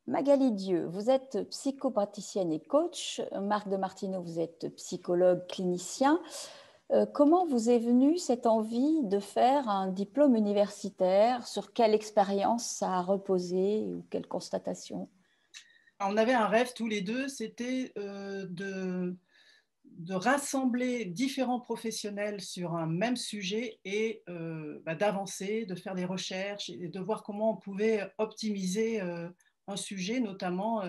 Magali Dieu, vous êtes psychopraticienne et coach. Marc de Martino, vous êtes psychologue clinicien. Comment vous est venue cette envie de faire un diplôme universitaire? Sur quelle expérience ça a reposé ou quelle constatation? On avait un rêve tous les deux, c'était de rassembler différents professionnels sur un même sujet et d'avancer, de faire des recherches et de voir comment on pouvait optimiser un sujet, notamment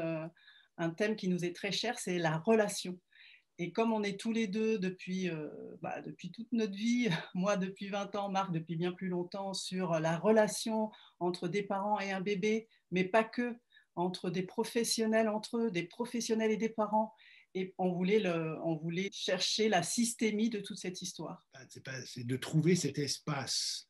un thème qui nous est très cher, c'est la relation. Et comme on est tous les deux depuis toute notre vie, moi depuis 20 ans, Marc depuis bien plus longtemps, sur la relation entre des parents et un bébé, mais pas que, entre des professionnels entre eux, des professionnels et des parents. Et on voulait chercher la systémie de toute cette histoire. C'est de trouver cet espace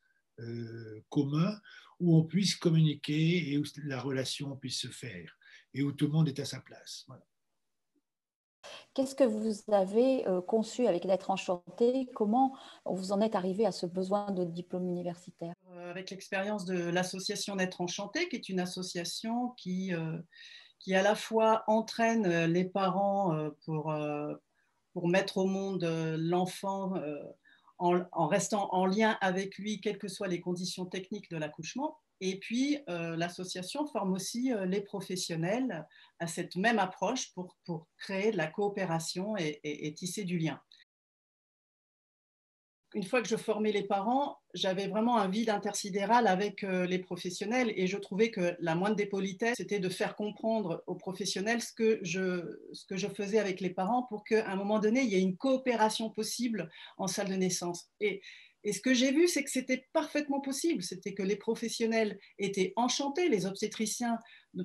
commun où on puisse communiquer et où la relation puisse se faire et où tout le monde est à sa place. Voilà. Qu'est-ce que vous avez conçu avec L'être enchanté? Comment vous en êtes arrivé à ce besoin de diplôme universitaire? Avec l'expérience de l'association L'être enchanté, qui est une association qui à la fois entraîne les parents pour mettre au monde l'enfant en restant en lien avec lui, quelles que soient les conditions techniques de l'accouchement. Et puis, l'association forme aussi les professionnels à cette même approche pour créer de la coopération et tisser du lien. Une fois que je formais les parents, j'avais vraiment un vide intersidéral avec les professionnels et je trouvais que la moindre des politesses, c'était de faire comprendre aux professionnels ce que je faisais avec les parents pour qu'à un moment donné, il y ait une coopération possible en salle de naissance. Et ce que j'ai vu, c'est que c'était parfaitement possible. C'était que les professionnels étaient enchantés, les obstétriciens,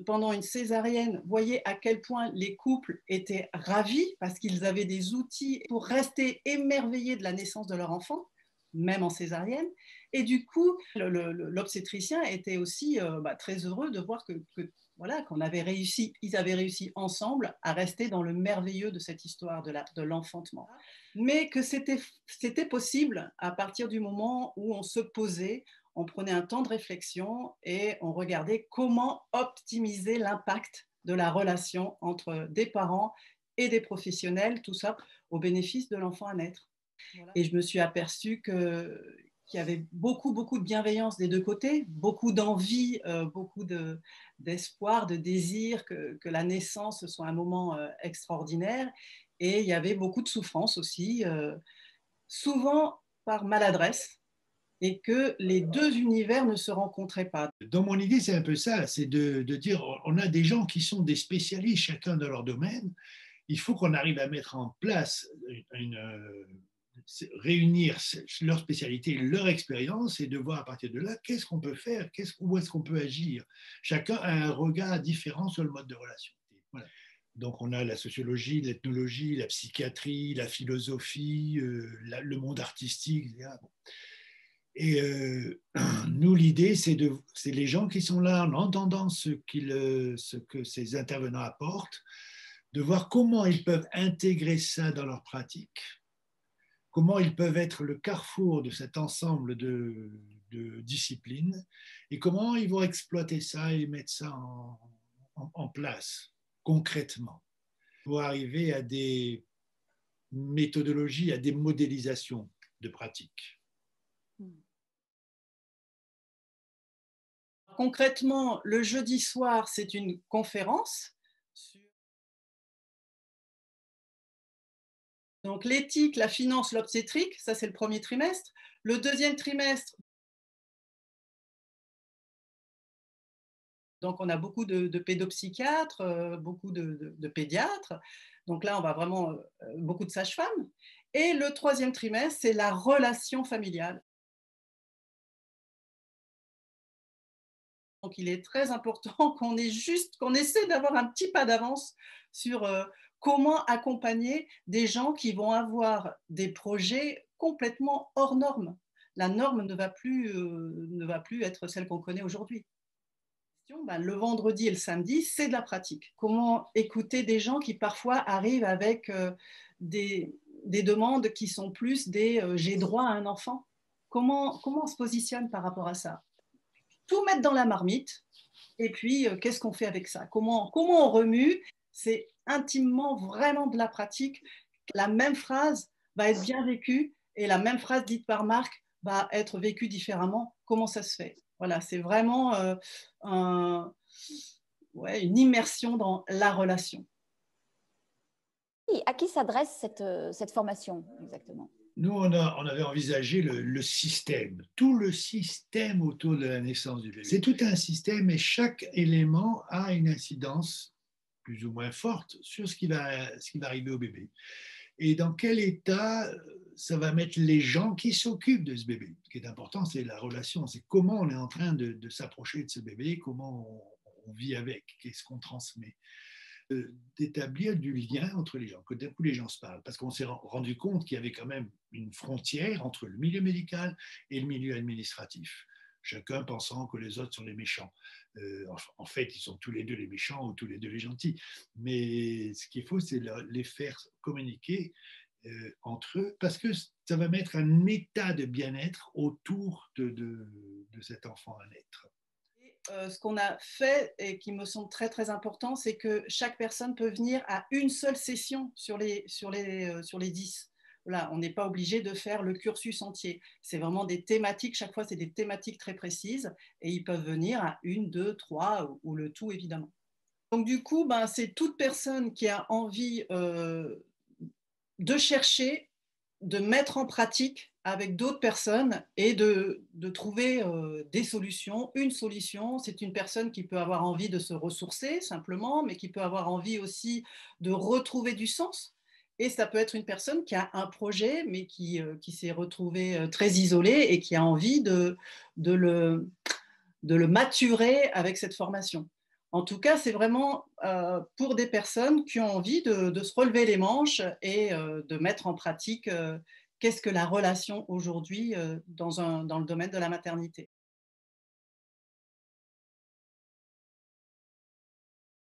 pendant une césarienne, voyaient à quel point les couples étaient ravis parce qu'ils avaient des outils pour rester émerveillés de la naissance de leur enfant, même en césarienne. Et du coup, l'obstétricien était aussi très heureux de voir voilà, qu'on avait réussi, ils avaient réussi ensemble à rester dans le merveilleux de cette histoire de l'enfantement. Mais que c'était possible à partir du moment où on se posait, on prenait un temps de réflexion et on regardait comment optimiser l'impact de la relation entre des parents et des professionnels, tout ça au bénéfice de l'enfant à naître. Voilà. Et je me suis aperçue qu'il y avait beaucoup de bienveillance des deux côtés, beaucoup d'envie, beaucoup d'espoir, de désir que la naissance soit un moment extraordinaire. Et il y avait beaucoup de souffrance aussi, souvent par maladresse, et que les deux univers ne se rencontraient pas. Dans mon idée, c'est un peu ça, c'est de dire, on a des gens qui sont des spécialistes, chacun dans leur domaine. Il faut qu'on arrive à mettre en place réunir leur spécialité, leur expérience et de voir à partir de là qu'est-ce qu'on peut faire, où est-ce qu'on peut agir. Chacun a un regard différent sur le mode de relation. Voilà. Donc on a la sociologie, l'ethnologie, la psychiatrie, la philosophie, le monde artistique, etc. Bon. Et nous, l'idée, c'est les gens qui sont là en entendant ce que ces intervenants apportent, de voir comment ils peuvent intégrer ça dans leur pratique, comment ils peuvent être le carrefour de cet ensemble de disciplines et comment ils vont exploiter ça et mettre ça en place concrètement pour arriver à des méthodologies, à des modélisations de pratiques. Concrètement, le jeudi soir, c'est une conférence sur donc l'éthique, la finance, l'obstétrique, ça c'est le premier trimestre. Le deuxième trimestre, donc on a beaucoup de pédopsychiatres, beaucoup de pédiatres. Donc là, on va vraiment beaucoup de sages-femmes. Et le troisième trimestre, c'est la relation familiale. Donc il est très important qu'on essaie d'avoir un petit pas d'avance sur comment accompagner des gens qui vont avoir des projets complètement hors normes. La norme ne va plus être celle qu'on connaît aujourd'hui. Le vendredi et le samedi, c'est de la pratique. Comment écouter des gens qui parfois arrivent avec des demandes qui sont plus des j'ai droit à un enfant. Comment on se positionne par rapport à ça? Tout mettre dans la marmite Et puis, qu'est-ce qu'on fait avec ça? Comment on remue? C'est intimement vraiment de la pratique. La même phrase va être bien vécue et la même phrase dite par Marc va être vécue différemment. Comment ça se fait? Voilà, c'est vraiment une immersion dans la relation. Et à qui s'adresse cette formation exactement? Nous, on avait envisagé le système, tout le système autour de la naissance du bébé. C'est tout un système et chaque élément a une incidence plus ou moins forte sur ce qui va arriver au bébé. Et dans quel état ça va mettre les gens qui s'occupent de ce bébé. Ce qui est important, c'est la relation, c'est comment on est en train de s'approcher de ce bébé, comment on vit avec, qu'est-ce qu'on transmet. D'établir du lien entre les gens, que d'un coup les gens se parlent, parce qu'on s'est rendu compte qu'il y avait quand même une frontière entre le milieu médical et le milieu administratif, chacun pensant que les autres sont les méchants. En fait, ils sont tous les deux les méchants ou tous les deux les gentils, mais ce qu'il faut, c'est les faire communiquer entre eux, parce que ça va mettre un état de bien-être autour de cet enfant à naître. Ce qu'on a fait et qui me semble très très important, c'est que chaque personne peut venir à une seule session sur les 10. Voilà, on n'est pas obligé de faire le cursus entier. C'est vraiment des thématiques, chaque fois c'est des thématiques très précises et ils peuvent venir à 1, 2, 3 ou le tout évidemment. Donc du coup, c'est toute personne qui a envie de chercher, de mettre en pratique avec d'autres personnes et de trouver des solutions. Une solution, c'est une personne qui peut avoir envie de se ressourcer simplement, mais qui peut avoir envie aussi de retrouver du sens. Et ça peut être une personne qui a un projet, mais qui s'est retrouvée très isolée et qui a envie de le maturer avec cette formation. En tout cas, c'est vraiment pour des personnes qui ont envie de se relever les manches et de mettre en pratique qu'est-ce que la relation aujourd'hui dans le domaine de la maternité.